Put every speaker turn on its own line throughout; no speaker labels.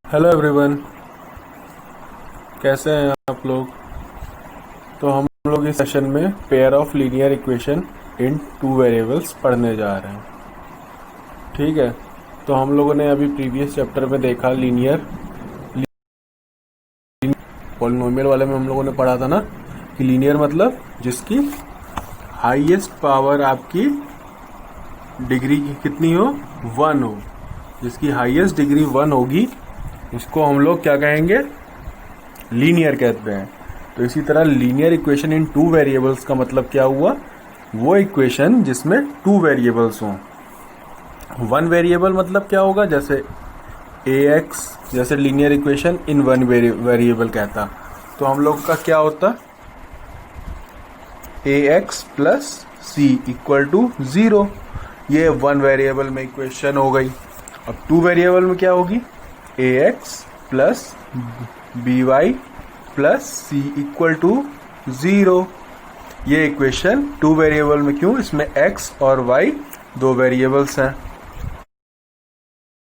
Hello everyone, कैसे हैं आप लोग। तो हम लोग इस सेशन में pair of linear equation in two variables पढ़ने जा रहे हैं। ठीक है, तो हम लोगों ने अभी प्रीवियस चैप्टर में देखा लीनियर पॉलिनोमियल वाले में हम लोगों ने पढ़ा था ना कि लीनियर मतलब जिसकी हाईएस्ट पावर आपकी डिग्री की कितनी हो, 1 हो। जिसकी हाईएस्ट डिग्री 1 होगी उसको हम लोग क्या कहेंगे, लीनियर कहते हैं। तो इसी तरह linear equation in two variables का मतलब क्या हुआ, वो इक्वेशन जिसमें टू वेरिएबल्स हों। वन वेरिएबल मतलब क्या होगा, जैसे ax, जैसे linear equation in one variable कहता, तो हम लोग का क्या होता, ax plus c equal to 0। ये वन वेरिएबल में इक्वेशन हो गई। अब टू वेरिएबल में क्या होगी, ax plus by plus c equal to 0। ये इक्वेशन टू वेरिएबल में क्यों, इसमें x और y दो वेरिएबल्स हैं।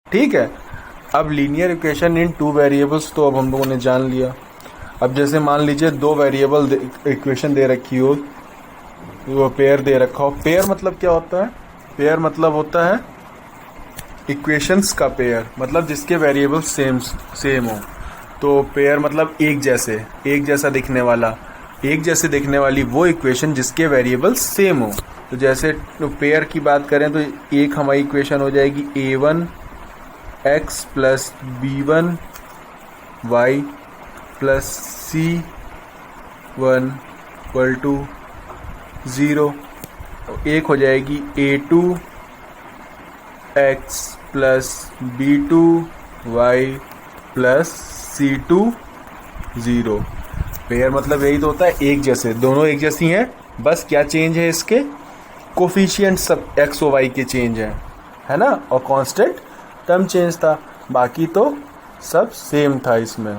ठीक है, अब linear equation in two variables तो अब हम लोगों ने जान लिया। अब जैसे मान लीजिए दो वेरिएबल इक्वेशन दे रखी हो, वो पेयर दे रखा हो। पेयर मतलब क्या होता है, पेयर मतलब होता है इक्वेशंस का पेयर, मतलब जिसके वेरिएबल सेम हो। तो पेयर मतलब एक जैसा दिखने वाला, एक जैसे दिखने वाली वो इक्वेशन जिसके वेरिएबल सेम हो। तो जैसे पेयर की बात करें तो एक हमारी इक्वेशन हो जाएगी a1 x plus b1 y plus c1 equal to 0। एक हो जाएगी a2 x plus b2 y plus c2 0। Pair मतलब यही तो होता है एक जैसे, दोनों एक जैसी हैं, बस क्या चेंज है, इसके कोफिशिएंट सब x और y के चेंज है ना, और कांस्टेंट टर्म चेंज था, बाकी तो सब सेम था इसमें।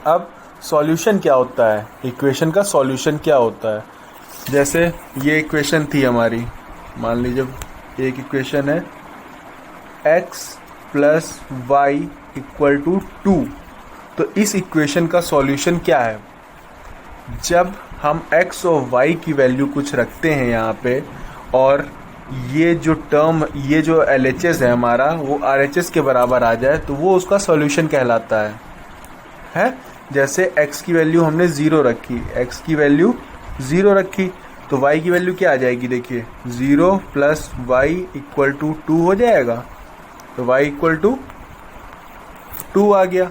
अब सॉल्यूशन क्या होता है, इक्वेशन का सॉल्यूशन क्या होता है। जैसे ये इक्वेशन थी हमारी, मान लीजिए एक इक्वेशन है x plus y equal to 2। तो इस इक्वेशन का सॉल्यूशन क्या है, जब हम x और y की वैल्यू कुछ रखते हैं यहाँ पे, और ये जो टर्म, ये जो LHS है हमारा, वो RHS के बराबर आ जाए, तो वो उसका सॉल्यूशन कहलाता है। जैसे x की वैल्यू हमने 0 रखी, x की वैल्यू 0 रखी, तो y की वैल्यू क्या आ जाएगी, देखिए 0 प्लस वाई इक्वल टू 2 हो जाएगा। तो y इक्वल टू 2 आ गया,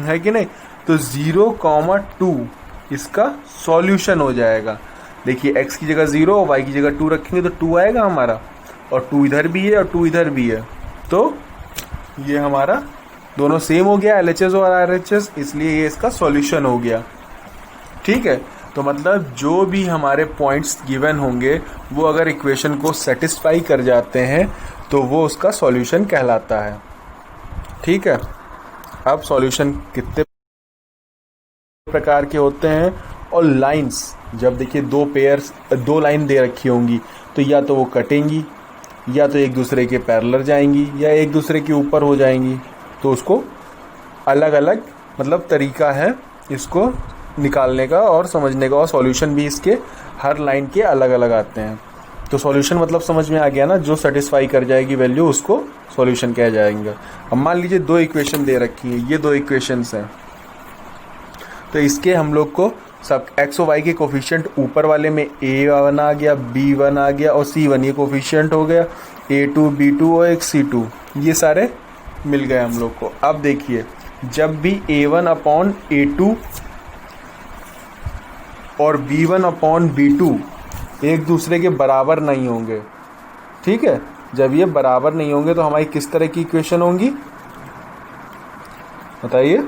है कि नहीं। तो 0,2 इसका सॉल्यूशन हो जाएगा। देखिए x की जगह 0 और y की जगह 2 रखेंगे तो 2 आएगा हमारा, और 2 इधर भी है और 2 इधर भी है, तो ये हमारा दोनों सेम हो गया, LHS और RHS, इसलिए ये इसका सॉल्यूशन हो गया। ठीक है, तो मतलब जो भी हमारे पॉइंट्स गिवन होंगे वो अगर इक्वेशन को सेटिस्फाई कर जाते हैं तो वो उसका सॉल्यूशन कहलाता है। ठीक है, अब सॉल्यूशन कितने प्रकार के होते हैं, और लाइंस, जब देखिए दो लाइन दे रखी होंगी तो या तो वो कटेंगी, या तो एक दूसरे के पैरेलल जाएंगी, या एक दूसरे के ऊपर हो जाएंगी, तो उसको अलग अलग मतलब तरीका है इसको निकालने का और समझने का, और सॉल्यूशन भी इसके हर लाइन के अलग अलग आते हैं। तो सॉल्यूशन मतलब समझ में आ गया ना, जो सेटिस्फाई कर जाएगी वैल्यू उसको सॉल्यूशन कहा जाएगा। अब मान लीजिए दो इक्वेशन दे रखी हैं, ये दो इक्वेशंस हैं, तो इसके हम लोग को सब x और y के कोफिशिएंट ऊपर वाले में a1 आ गया, b1 आ गया और c1, ये कोफिशिएंट हो गया, a2 b2 और एक c2, ये सारे मिल गए हम लोग को। अब देखिए जब भी a1 अपॉन a2 और b1 अपॉन b2 एक दूसरे के बराबर नहीं होंगे, ठीक है, जब ये बराबर नहीं होंगे तो हमारी किस तरह की इक्वेशन होंगी बताइए,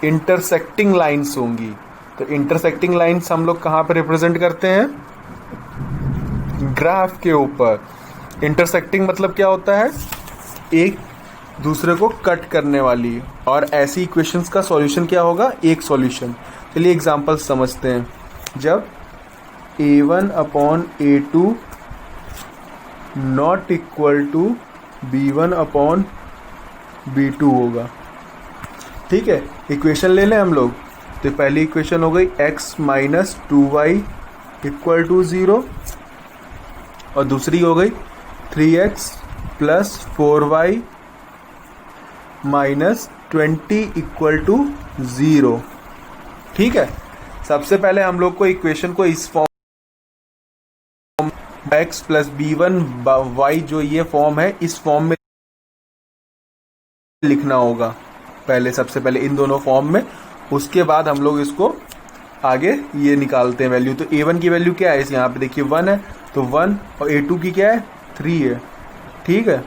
इंटरसेक्टिंग लाइंस होंगी। तो इंटरसेक्टिंग लाइंस हम लोग कहाँ पर रिप्रेजेंट करते हैं, ग्राफ के ऊपर। इंटरसेक्टिंग मतलब क्या होता है, एक दूसरे को कट करने वाली, और ऐसी इक्वेशंस का सॉल्यूशन क्या होगा, एक सॉल्यूशन। चलिए एग्जांपल समझते हैं। जब a1 upon a2 not equal to b1 upon B2 होगा। ठीक है, इक्वेशन ले लें हम लोग। तो पहली इक्वेशन हो गई x minus 2y equal to 0 और दूसरी हो गई 3x plus 4y minus 20 equal to 0। ठीक है, सबसे पहले हम लोग को इक्वेशन को इस form x plus b1 y जो ये फॉर्म है इस फॉर्म में लिखना होगा पहले, सबसे पहले इन दोनों फॉर्म में। उसके बाद हम लोग इसको आगे ये निकालते हैं वैल्यू। तो a1 की वैल्यू क्या है, इस यहाँ पे देखिए 1 है तो 1, और a2 की क्या है 3 है। ठीक है,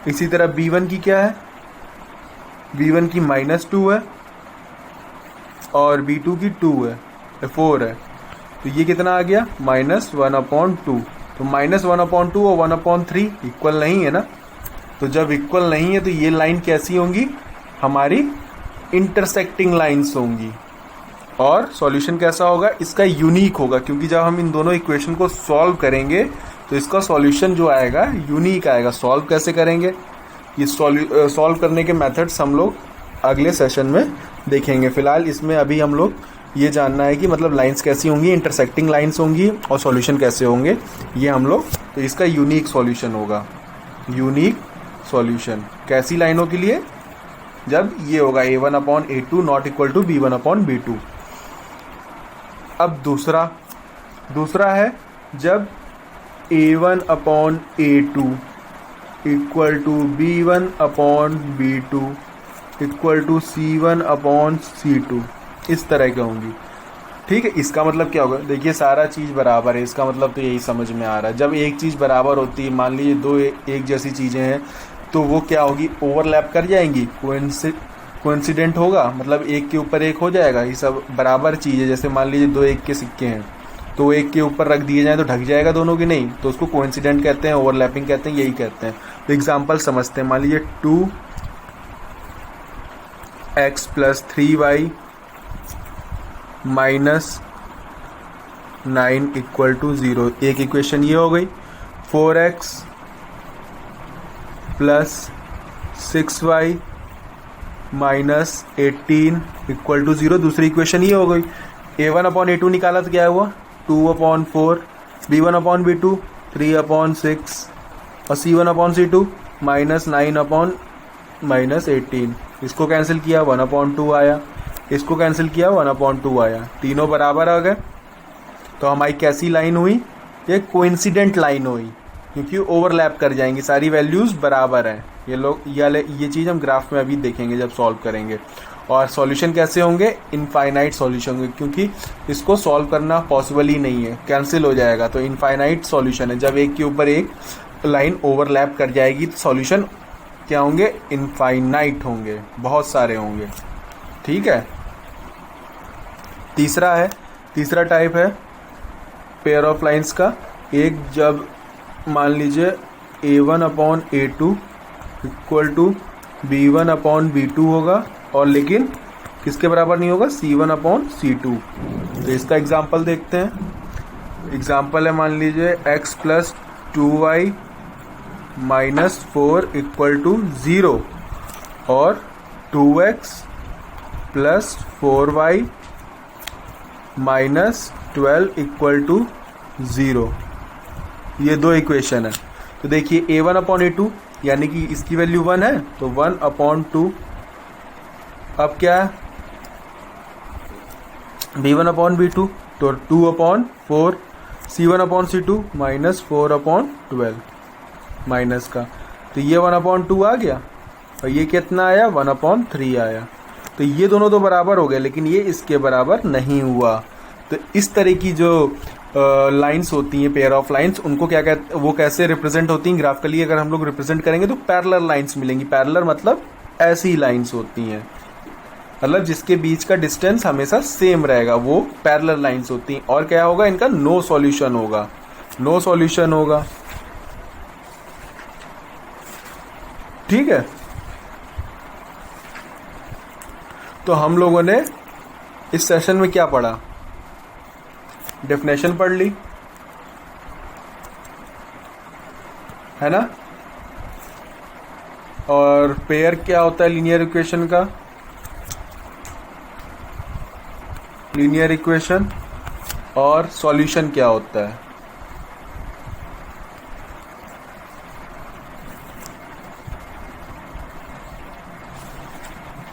इसी तरह b1 की क्या है, b1 की -2 है और b2 की 2 है, 4 है। तो ये कितना आ गया -1/2। तो -1/2 और 1/3 इक्वल नहीं है ना। तो जब इक्वल नहीं है तो ये लाइन कैसी होंगी, हमारी इंटरसेक्टिंग लाइंस होंगी। और सॉल्यूशन कैसा होगा, इसका यूनिक होगा, क्योंकि जब हम इन दोनों इक्वेशन को सॉल्व करेंगे तो इसका सॉल्यूशन जो आएगा यूनिक आएगा। सॉल्व कैसे करेंगे, ये सॉल्व करने के मेथड्स हम लोग अगले सेशन में देखेंगे। फिलहाल इसमें अभी हम लोग ये जानना है कि मतलब लाइंस कैसी होंगी, इंटरसेक्टिंग लाइंस होंगी और सॉल्यूशन कैसे होंगे ये हम लोग। तो इसका यूनिक सॉल्यूशन होगा। यूनिक सॉल्यूशन कैसी लाइनों के लिए, जब ये होगा a1/a2 not equal to b1/b2। अब दूसरा है जब a1/a2 equal to b1/b2 equal to c1/c2, इस तरह की होंगी। ठीक है, इसका मतलब क्या होगा, देखिए सारा चीज़ बराबर है, इसका मतलब तो यही समझ में आ रहा है। जब एक चीज़ बराबर होती है, मान लीजिए दो एक जैसी चीज़ें हैं, तो वो क्या होगी, ओवरलैप कर जाएंगी, कोइंसिडेंट होगा, मतलब एक के ऊपर एक हो जाएगा। ये सब बराबर चीज़ है। जैसे मान लीजिए दो एक के सिक्के हैं, तो एक के ऊपर रख दिए जाए तो ढक जाएगा दोनों की, नहीं, तो उसको कोइंसिडेंट कहते हैं, ओवरलैपिंग कहते हैं, यही कहते हैं। तो एग्जाम्पल समझते हैं। मान लीजिए 2x plus 3y minus 9 equal to 0, एक इक्वेशन ये हो गई। 4x plus 6y minus 18 equal to 0, दूसरी इक्वेशन ये हो गई। a1/a2 निकाला तो क्या हुआ 2/4, b1/b2 3/6 और c1/c2 -9/-18। इसको कैंसिल किया 1/2 आया, इसको कैंसिल किया 1/2 आया, तीनों बराबर आ गए। तो हमारी कैसी लाइन हुई, ये कोइंसिडेंट लाइन हुई, क्योंकि ओवरलैप कर जाएंगी, सारी वैल्यूज़ बराबर हैं। ये चीज़ हम ग्राफ में अभी देखेंगे जब सॉल्व करेंगे। और सॉल्यूशन कैसे होंगे, इनफाइनाइट सॉल्यूशन होंगे, क्योंकि इसको सॉल्व करना पॉसिबल ही नहीं है, कैंसिल हो जाएगा। तो इनफाइनाइट सॉल्यूशन है, जब एक के ऊपर एक लाइन ओवरलैप कर जाएगी तो सॉल्यूशन क्या होंगे, इनफाइनाइट होंगे, बहुत सारे होंगे। ठीक है, तीसरा टाइप है पेयर ऑफ लाइंस का। एक जब मान लीजिए a1/a2 इक्वल टू b1/b2 होगा, और लेकिन किसके बराबर नहीं होगा, c1/c2। तो इसका एग्जाम्पल देखते हैं। एग्जाम्पल है, मान लीजिए x plus 2y minus 4 equal to 0 और 2x plus 4y minus 12 equal to 0। ये दो इक्वेशन है। तो देखिए a1/a2 यानी कि इसकी वैल्यू 1 है, तो 1/2। अब क्या है b1/b2, तो 2/4, c1/c2 माइनस 4/12 माइनस का, तो ये 1/2 आ गया और ये कितना आया 1/3 आया। तो ये दोनों तो बराबर हो गए, लेकिन ये इसके बराबर नहीं हुआ। तो इस तरह की जो लाइंस होती हैं, पेयर ऑफ लाइंस, उनको क्या कहते, वो कैसे रिप्रेजेंट होती हैं ग्राफिकली। अगर हम लोग रिप्रेजेंट करेंगे तो पैरेलल लाइंस मिलेंगी। पैरेलल मतलब ऐसी लाइंस होती हैं, मतलब जिसके बीच का डिस्टेंस हमेशा सेम रहेगा, वो पैरेलल लाइंस होती हैं। और क्या होगा, इनका नो सॉल्यूशन होगा, नो सॉल्यूशन होगा। ठीक है, तो हम लोगों ने इस सेशन में क्या पढ़ा, डेफिनेशन पढ़ ली, है ना। और पेयर क्या होता है लीनियर इक्वेशन का? लीनियर इक्वेशन और सॉल्यूशन क्या होता है?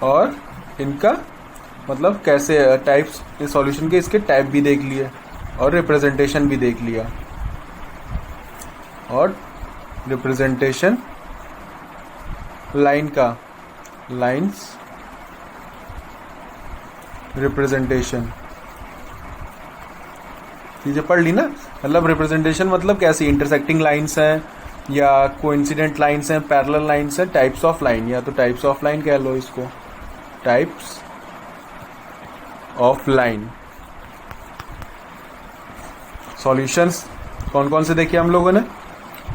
और इनका मतलब कैसे टाइप्स, इस सॉल्यूशन के इसके टाइप भी देख लिए और रिप्रेजेंटेशन भी देख लिया। और रिप्रेजेंटेशन लाइन का, लाइंस रिप्रेजेंटेशन चीजें पढ़ ली ना। मतलब रिप्रेजेंटेशन मतलब कैसी इंटरसेक्टिंग लाइंस हैं या कोइंसिडेंट लाइंस हैं, पैरेलल लाइंस हैं, टाइप्स ऑफ लाइन, या तो टाइप्स ऑफ लाइन कह लो इसको, टाइप्स ऑफ लाइन। सॉल्यूशंस कौन कौन से देखे हम लोगों ने?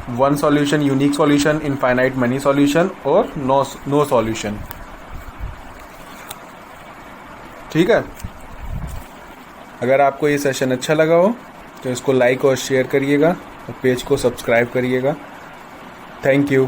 One solution, unique solution, infinite money solution और नो सॉल्यूशन। ठीक है। अगर आपको ये सेशन अच्छा लगा हो तो इसको लाइक और शेयर करिएगा और पेज को सब्सक्राइब करिएगा। Thank you.